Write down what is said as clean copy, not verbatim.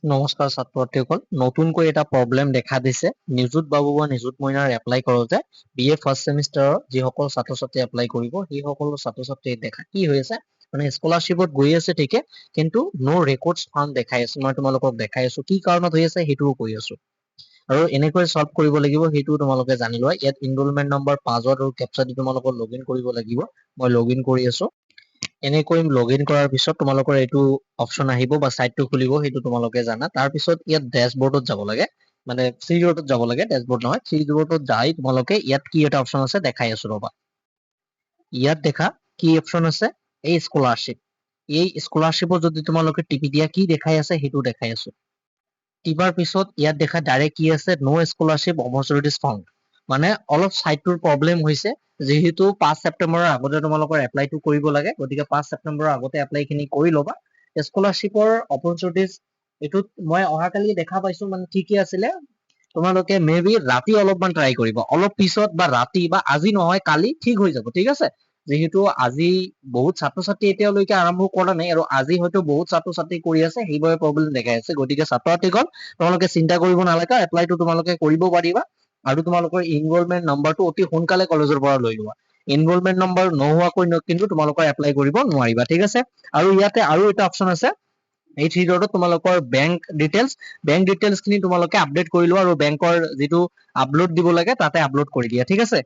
নমস্কাৰ ছাত্ৰ-ছাত্ৰীসকল, নতুনকৈ এটা প্ৰব্লেম দেখা দিছে। নিযুত বাবু বা নিযুত মইনাৰ এপ্লাই কৰোঁতে BA ফাৰ্ষ্ট ছেমিষ্টাৰৰ যিসকল ছাত্ৰ-ছাত্ৰী এপ্লাই কৰিব সেই সকলো ছাত্ৰ-ছাত্ৰীয়ে দেখা কি হৈ আছে, মানে স্কলাৰশ্বিপত গৈ আছে ঠিকে, কিন্তু নো ৰেকৰ্ডছ ফাউণ্ড দেখাই আছে। মই তোমালোকক দেখাই আছো কি কাৰণত হৈ আছে সেইটোও কৈ আছো। আৰু এনেকৈ সলভ কৰিব লাগিব সেইটো তোমালোকে জানি লোৱা। ইয়াত এনৰোলমেণ্ট নম্বৰ পাছৱৰ্ড আৰু কেপচা দি তোমালোকক লগইন কৰিব লাগিব। মই লগইন কৰি আছো। এনেকৈ লগইন কৰাৰ পিছত তোমালোকৰ এইটো অপচন আহিব বা সাইটটো খুলিব, সেইটো তোমালোকে জানা। তাৰ পিছত ইয়াত ডেশবৰ্ডত যাব লাগে, মানে থ্ৰী ডটত যাব লাগে, ডেশবৰ্ড নহয়, থ্ৰী ডটত যাই তোমালোকে ইয়াত কি এটা অপচন আছে দেখাই আছো ৰবা। ইয়াত দেখা কি অপচন আছে, এই স্কলাৰশ্বিপ। এই স্কলাৰশ্বিপত যদি তোমালোকে টিপি দিয়া কি দেখাই আছে সেইটো দেখাই আছো। টিপাৰ পিছত ইয়াত দেখা ডাইৰেক্ট কি আছে, নো স্কলাৰশ্বিপ অপৰচুনিটিজ ফাউণ্ড। মানে অলপ সাইটটোৰ প্ৰব্লেম হৈছে, যিহেতু 5 ছেপ্টেম্বৰৰ আগতে তোমালোকৰ এপ্লাইটো কৰিব লাগে, গতিকে 5 ছেপ্টেম্বৰৰ আগতে এপ্লাই খিনি কৰি ল'বা। স্কলাৰশ্বিপৰ অপৰচুনিটিজ এইটোত মই অহাকালি দেখা পাইছো, মানে ঠিকে আছিলে। তোমালোকে মে বি ৰাতি অলপমান ট্ৰাই কৰিবা, অলপ পিছত বা ৰাতি বা আজি নহয় কালি ঠিক হৈ যাব, ঠিক আছে। যিহেতু আজি বহুত ছাত্ৰ ছাত্ৰী এতিয়ালৈকে আৰম্ভ কৰা নাই, আৰু আজি হয়তো বহুত ছাত্ৰ ছাত্ৰী কৰি আছে, সেইবাবে প্ৰব্লেম দেখাই আছে। গতিকে ছাত্ৰ ছাত্ৰীগণ তোমালোকে চিন্তা কৰিব নালাগে, এপ্লাইটো তোমালোকে কৰিব পাৰিবা। আৰু তোমালোকৰ এনৰোলমেণ্ট নম্বৰটো অতি সোনকালে কলেজৰ পৰা লৈ লোৱা। এনৰোলমেণ্ট নম্বৰ নোহোৱাকৈ কিন্তু তোমালোকৰ এপ্লাই কৰিব নোৱাৰিবা, ঠিক আছে। আৰু ইয়াতে আৰু এটা অপচন আছে, এই থ্ৰী ডটত তোমালোকৰ বেংক ডিটেইলছ খিনি তোমালোকে আপডেট কৰি লোৱা, আৰু বেংকৰ যিটো আপলোড দিব লাগে তাতে আপলোড কৰি দিয়া, ঠিক আছে।